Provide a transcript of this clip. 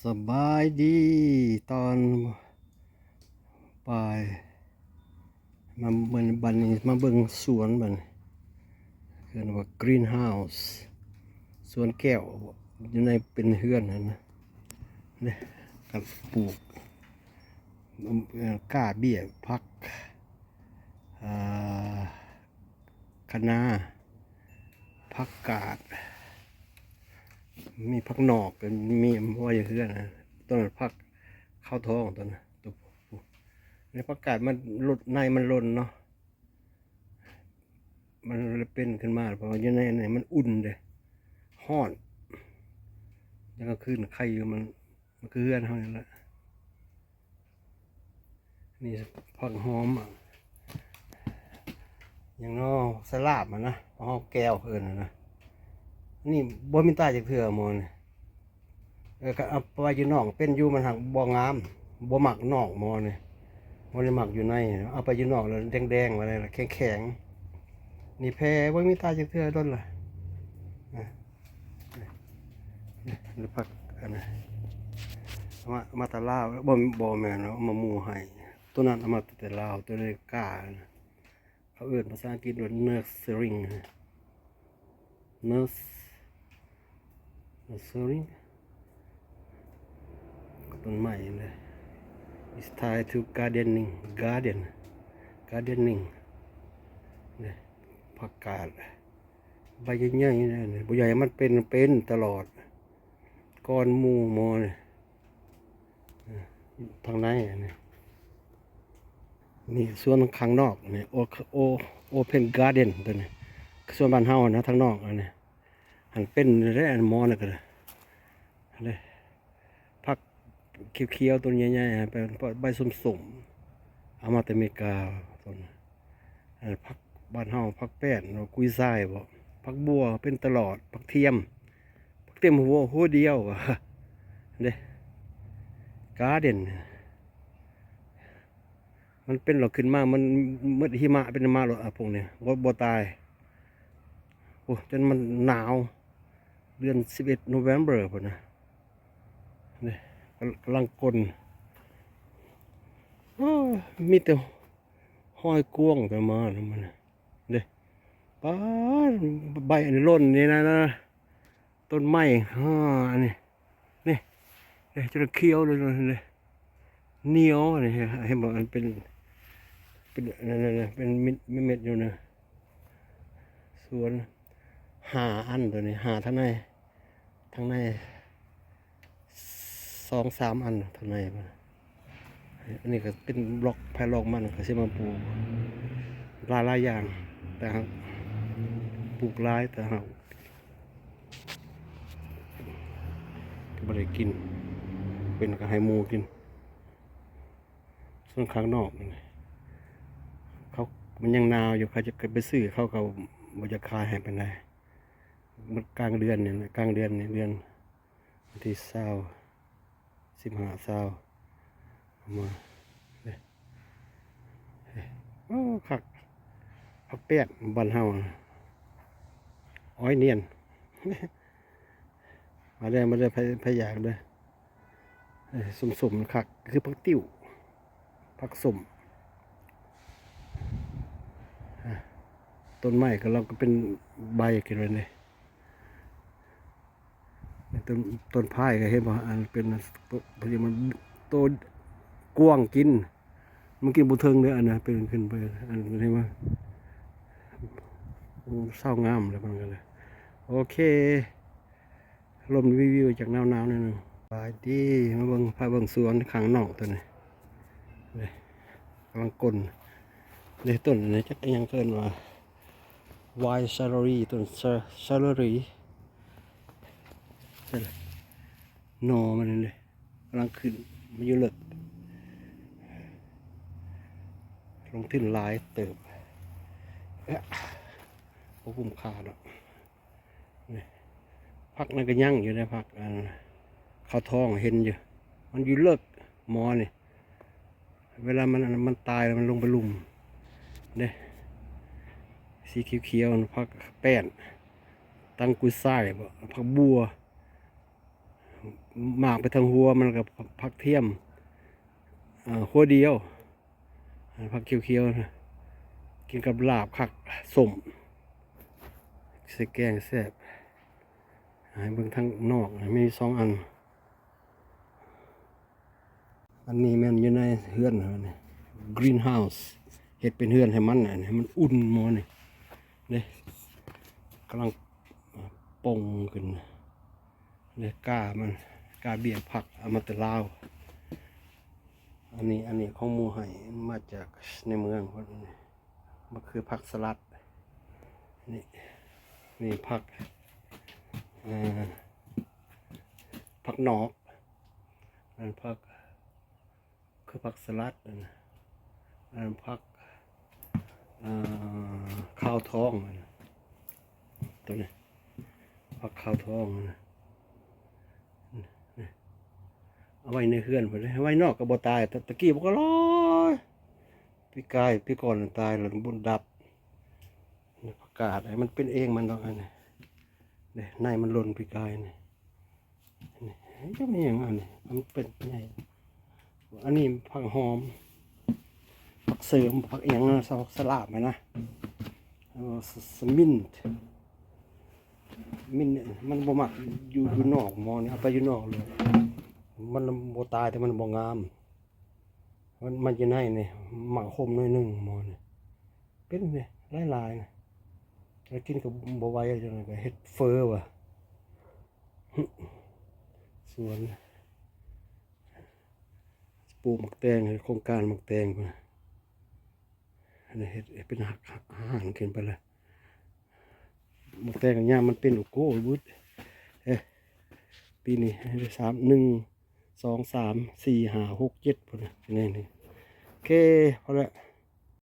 สบายดีตอนบ่ายมาเบิ่งบันนี้มาเบิ่งสวนบัดนี้เรียกว่ากรีนเฮาส์สวนแก้วอยู่ในเป็นเฮือนนั่นนะเนี่ยกับปลูกก้าเบี้ยพักอ่าคะน้าผักกาดมีผักหนอกมีว่าอย่างเฮือนนะต้นผักข้าวท้องต้นนะตัวในผักกาดมันหลุดในมันหล่นเนาะมันเป็นขึ้นมาเพราะว่าอยู่ในไหนมันอุ่นเลยห้อนแล้วก็ขึ้นไข่อยู่มันคือเฮือนเท่านั้นแหละนี่ผักหอมอย่างนอสลาบมันนะหอมแก้วเอิญนะนี่บ่มีตาจากเถื่อมอนก็เอาไปอยู่นอกเป็นอยู่มันหักบ่งามบ่หมักนอกมอนี่มันเลยหมักอยู่ในเอาไปอยู่นอกแล้วแดงๆอะไรล่ะแข็งๆนี่แพรบ่มีตาจากเถื่อต้นล่ะหรือผักอันนั้นมาตะลาวบ่แม่นเอามาหมู่ให้ตัวนั้นเอามาแต่ลาวตัวนี้ก้าเขาเอิ้นภาษาอังกฤษว่าnurseryต้นไม้เลย It's time to gardening เนี่ยผักกาดใบใหญ่ๆเนี่ยใบใหญ่มันเป็นตลอดก้อนหมู่หมอเนี่ยทางในเนี่ยนี่ส่วนข้างนอกเนี่ยopen garden ตัวนี้ส่วนบ้านเฮานะทางนอกอันนี้หันเป็นได้อันมอนี่ก็เลยผักเขียวๆตัวใหญ่ๆเป็นใบส้มๆเอามาแต่อเมริกาต้นผักบ้านเฮาผักแป้นกุยช่ายบ่ผักบัวเป็นตลอดผักเทียมหัวเดียวเด้การ์เด้นมันเป็นหรอกขึ้นมามันเมื่อหิมะเป็นมาหรอกพวกเนี้ยบ่ตายโอ้จนมันหนาวเดือน11 November พุ่นนะนี่กำลังกลมีแต่ห้อยกวงแต่มานะมันเด้ป้าใบอันนี้ร่นนี่นะต้นไม้อันนี้นี่จะเคี้ยวเลยเลยเหนียวนี่ให้บอกมันเป็นนั่นเป็นเม็ดอยู่นะส่วนอันตัวนี้ทั้งใน2-3 อันทั้งในอันนี้ก็เป็นบล็อกแพลอกมันก็สิมาปลูกหลายอย่างแต่ปลูกหลายแต่บ่ได้กินเป็นก็ให้หมูกินส่วนข้างนอกเขามันยังหนาวอยู่เขาจะไปซื้อเขาบ่จะขายให้ปานใดมันกลางเดือนเนี่ยกลางเดือนเนี่ยเดือนที่15มาโอ้คักผักแป้นบ้านเฮาอ้อยเนียนมาได้พยากเลยสมคักคือผักติ้วผักสมต้นไม้ก็เราก็เป็นใบกันเลยเนี่ยต้นพายก็เห็นว่าอันเป็นพอดีมันโตกว้างกินมันกินบุเทิงเลยอันนะเป็นขึ้นไปอันนี้ว่าเศร้างามเลยมันกันเลยโอเคลมรีวิวจากหนาวนิดนึงไปดีมาพาเบิ่งสวนข้างนอกตัวนี้เลยกำลังกลนเลยต้นนี้จะยังเกินว่าไวน์ซาลารีต้นซาลารีนอมันเลยกำลังขึ้นมันอยู่เลิกลงทิ้นลายเติบโอ้คุ้มค่าแล้วพักนั่นก็ยั่งอยู่ในพักข้าวทองเห็นอยู่มันอยู่เลิกมอนี่เวลามันตายมันลงไปลุ่มเนี่ยสีเขียวๆพักแป้นตังกุยช่ายผักบัว หมากไปทางหัวมันกับผักเทียมหัวเดียวผักเขียวๆนะกินกับลาบคักส้มใส่แกงแซ่บให้เบิ่งทางนอกมี2 อันอันนี้แม่นอยู่ในเฮือนนี่ greenhouse เฮ็ดเป็นเฮือนให้มันน่ะให้มันอุ่นหมอนี่นี่กำลังป่งขึ้นนี่กล้ามันกล้าเบี้ยผักเอามาแต่ลาวอันนี้ของหมู่ให้มาจากในเมืองพุ่นนี่มันคือผักสลัดนี่ผักผักนอกนั่นผักคือผักสลัดนั่นผักข้าวท้องตัวนี้ผักข้าวท้องเอาไว้ในเฮือนไปเลยเอาไว้นอกก็บ่ตายตะกี้บ่ก็ร้อยพี่ก่อนตายแล้วบุญดับประกาศมันเป็นเองมันดอกอันนี้ในมันหล่นพี่กายนี่จะเป็นอย่างอันนี้มันเป็นไงอันนี้ผักหอมผักเสริมผักเอียงนะสลับไหมนะมินมันบ่มักอยู่นอกมอนี่เอาไปอยู่นอกเลยมันบ่ตายแต่มันบ่งามมันจะไหนนี่หมักคมน้อยนึงมอนี่เป็นนี่หลายๆนะแล้วกินกับบ่ไหวจังได๋ก็เฮ็ดเฟอว่ะสวนปลูกหมักแตงโครงการหมักแตงพุ่นอันนี้เฮ็ดเป็นอาหารขึ้นไปเลยหมักแตงย่ามมันเป็นโอ้โหบุดปีนี้1 2 3 4 5 6 7พุ่นนี่โอเคพอแล้ว